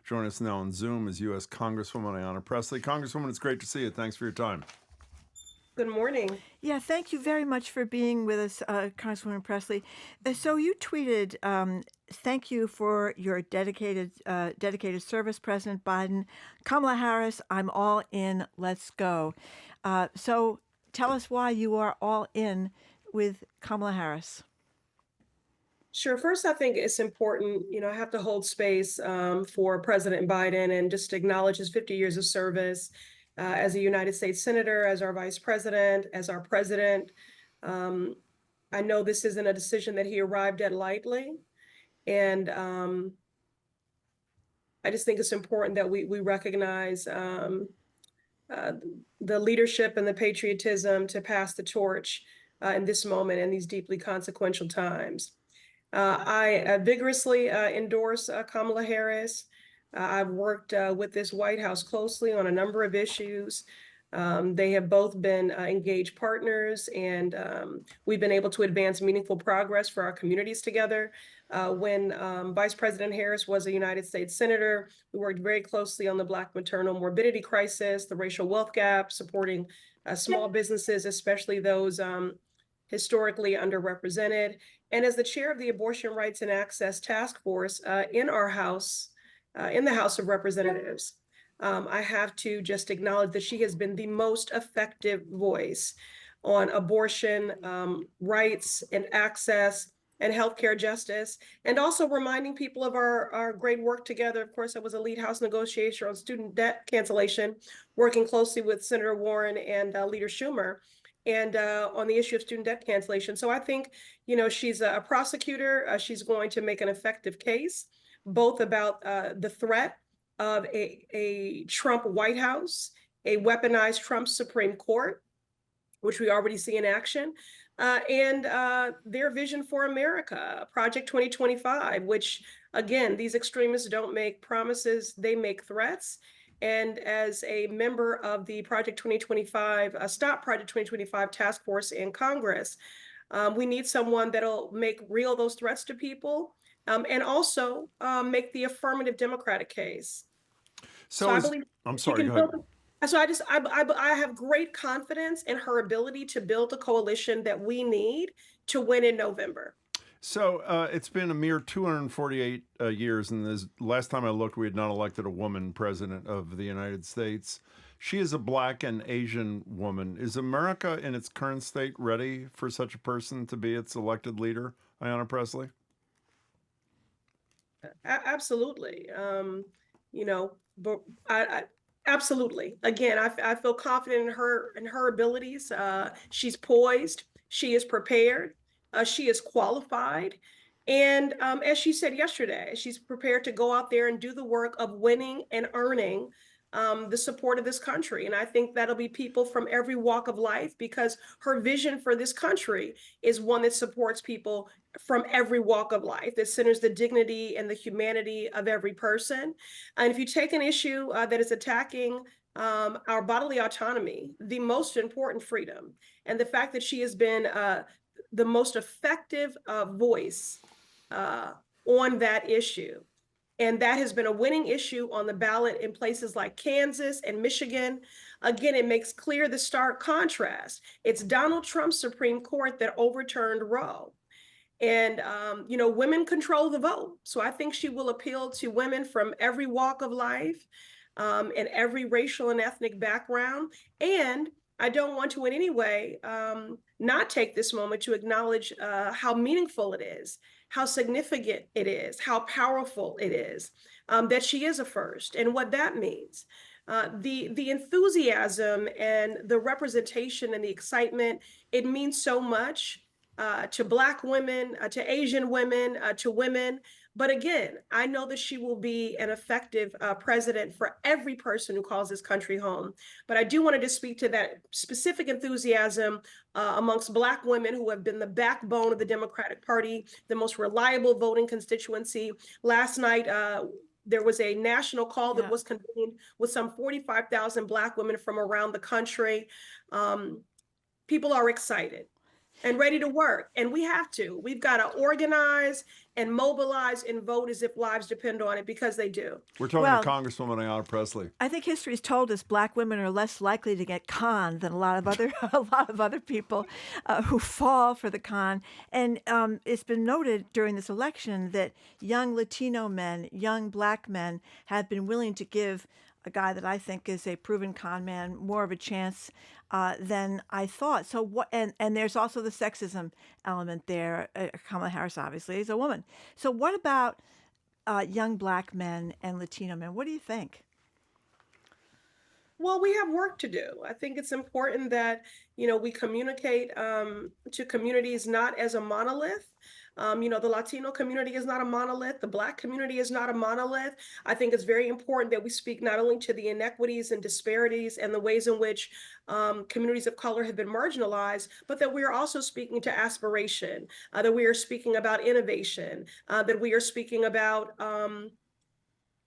Joining us now on Zoom is U.S. Congresswoman Ayanna Pressley. Congresswoman, it's great to see you. Thanks for your time. Good morning. Yeah, thank you very much for being with us, Congresswoman Pressley. So you tweeted, "Thank you for your dedicated service, President Biden. Kamala Harris, I'm all in. Let's go." So tell us why you are all in with Kamala Harris. Sure. First, I think it's important, I have to hold space for President Biden and just acknowledge his 50 years of service as a United States Senator, as our Vice President, as our President. I know this isn't a decision that he arrived at lightly. And I just think it's important that we recognize the leadership and the patriotism to pass the torch in this moment and these deeply consequential times. I vigorously endorse Kamala Harris. I've worked with this White House closely on a number of issues. They have both been engaged partners, and we've been able to advance meaningful progress for our communities together. When Vice President Harris was a United States Senator, we worked very closely on the Black maternal morbidity crisis, the racial wealth gap, supporting small businesses, especially those historically underrepresented. And as the chair of the Abortion Rights and Access Task Force in our House, in the House of Representatives, I have to just acknowledge that she has been the most effective voice on abortion rights and access and healthcare justice, and also reminding people of our great work together. Of course, I was a lead House negotiator on student debt cancellation, working closely with Senator Warren and Leader Schumer, and on the issue of student debt cancellation. So I think, she's a prosecutor. She's going to make an effective case, both about the threat of a Trump White House, a weaponized Trump Supreme Court, which we already see in action, and their vision for America, Project 2025, which, again, these extremists don't make promises, they make threats. And as a member of the Project 2025, Stop Project 2025 task force in Congress, we need someone that'll make real those threats to people, and also make the affirmative Democratic case. So I believe I'm she sorry, can go ahead. build. So I have great confidence in her ability to build a coalition that we need to win in November. So it's been a mere 248 years, and the last time I looked, we had not elected a woman president of the United States. She is a Black and Asian woman. Is America in its current state ready for such a person to be its elected leader, Ayanna Pressley? Absolutely. But absolutely. Again, I feel confident in her abilities. She's poised. She is prepared. She is qualified. And as she said yesterday, she's prepared to go out there and do the work of winning and earning the support of this country. And I think that'll be people from every walk of life, because her vision for this country is one that supports people from every walk of life, that centers the dignity and the humanity of every person. And if you take an issue that is attacking our bodily autonomy, the most important freedom, and the fact that she has been the most effective voice on that issue. And that has been a winning issue on the ballot in places like Kansas and Michigan. Again, it makes clear the stark contrast. It's Donald Trump's Supreme Court that overturned Roe. And, women control the vote. So I think she will appeal to women from every walk of life, and every racial and ethnic background. And I don't want to in any way not take this moment to acknowledge how meaningful it is, how significant it is, how powerful it is, that she is a first, and what that means. The enthusiasm and the representation and the excitement, it means so much to Black women, to Asian women, to women. But again, I know that she will be an effective president for every person who calls this country home. But I do want to speak to that specific enthusiasm amongst Black women who have been the backbone of the Democratic Party, the most reliable voting constituency. Last night, there was a national call that was convened with some 45,000 Black women from around the country. People are excited. and ready to work. And we have to. We've got to organize and mobilize and vote as if lives depend on it, because they do. We're talking Well, to Congresswoman Ayanna Pressley. I think history's told us black women are less likely to get conned than a lot of other people who fall for the con. And it's been noted during this election that young Latino men, young black men, have been willing to give a guy that I think is a proven con man more of a chance than I thought. So what? And there's also the sexism element there. Kamala Harris obviously is a woman. So what about young black men and Latino men? What do you think? Well, we have work to do. I think it's important that, we communicate to communities not as a monolith. The Latino community is not a monolith. The Black community is not a monolith. I think it's very important that we speak not only to the inequities and disparities and the ways in which communities of color have been marginalized, but that we are also speaking to aspiration, that we are speaking about innovation, that we are speaking about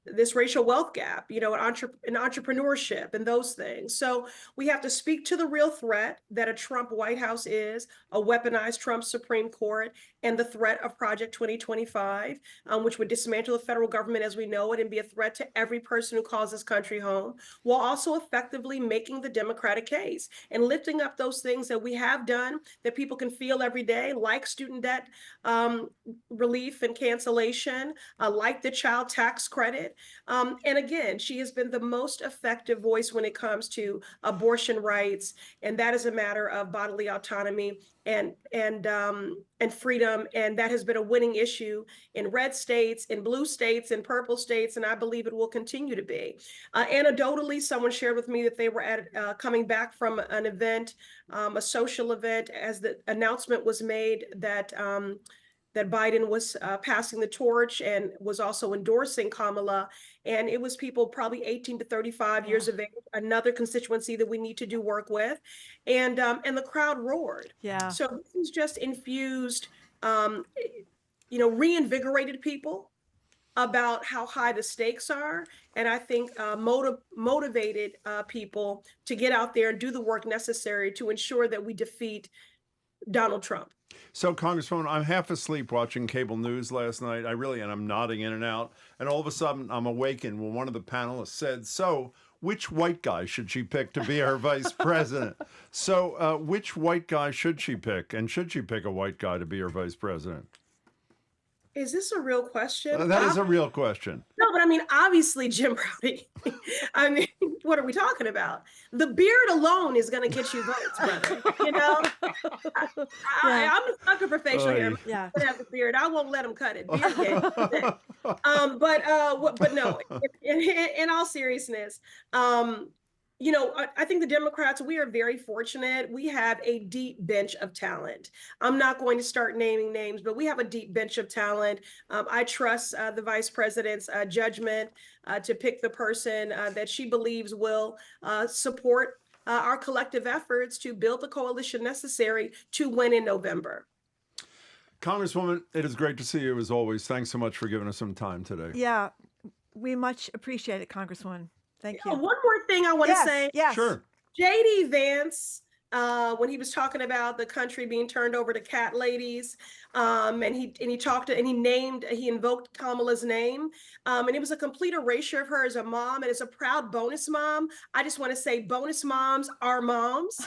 this racial wealth gap, and entrepreneurship and those things. So we have to speak to the real threat that a Trump White House is, a weaponized Trump Supreme Court, and the threat of Project 2025, which would dismantle the federal government as we know it and be a threat to every person who calls this country home, while also effectively making the Democratic case and lifting up those things that we have done that people can feel every day, like student debt relief and cancellation, like the child tax credit. And again, she has been the most effective voice when it comes to abortion rights, and that is a matter of bodily autonomy and freedom, and that has been a winning issue in red states, in blue states, in purple states, and I believe it will continue to be. Anecdotally, someone shared with me that they were coming back from an event, a social event, as the announcement was made that Biden was passing the torch and was also endorsing Kamala. And it was people probably 18 to 35 years of age, another constituency that we need to do work with. And the crowd roared. Yeah. So this is just infused, reinvigorated people about how high the stakes are. And I think motivated people to get out there and do the work necessary to ensure that we defeat Donald Trump. So, Congresswoman, I'm half asleep watching cable news last night. And I'm nodding in and out. And all of a sudden, I'm awakened when one of the panelists said, so which white guy should she pick to be her vice president? So which white guy should she pick? And should she pick a white guy to be her vice president? Is this a real question? That is a real question. No, but I mean, obviously, Jim Braude. I mean, what are we talking about? The beard alone is going to get you votes, brother. I'm a sucker for facial hair. Yeah. I have the beard. I won't let him cut it. Beard game. But no. In all seriousness, I think the Democrats, we are very fortunate. We have a deep bench of talent. I'm not going to start naming names, but we have a deep bench of talent. I trust the vice president's judgment to pick the person that she believes will support our collective efforts to build the coalition necessary to win in November. Congresswoman, it is great to see you as always. Thanks so much for giving us some time today. Yeah, we much appreciate it, Congresswoman. Thank you. One more thing I want to say. Yes. Sure. J.D. Vance, when he was talking about the country being turned over to cat ladies, and he invoked Kamala's name, and it was a complete erasure of her as a mom and as a proud bonus mom. I just want to say bonus moms are moms.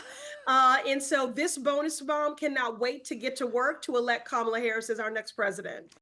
And so this bonus mom cannot wait to get to work to elect Kamala Harris as our next president.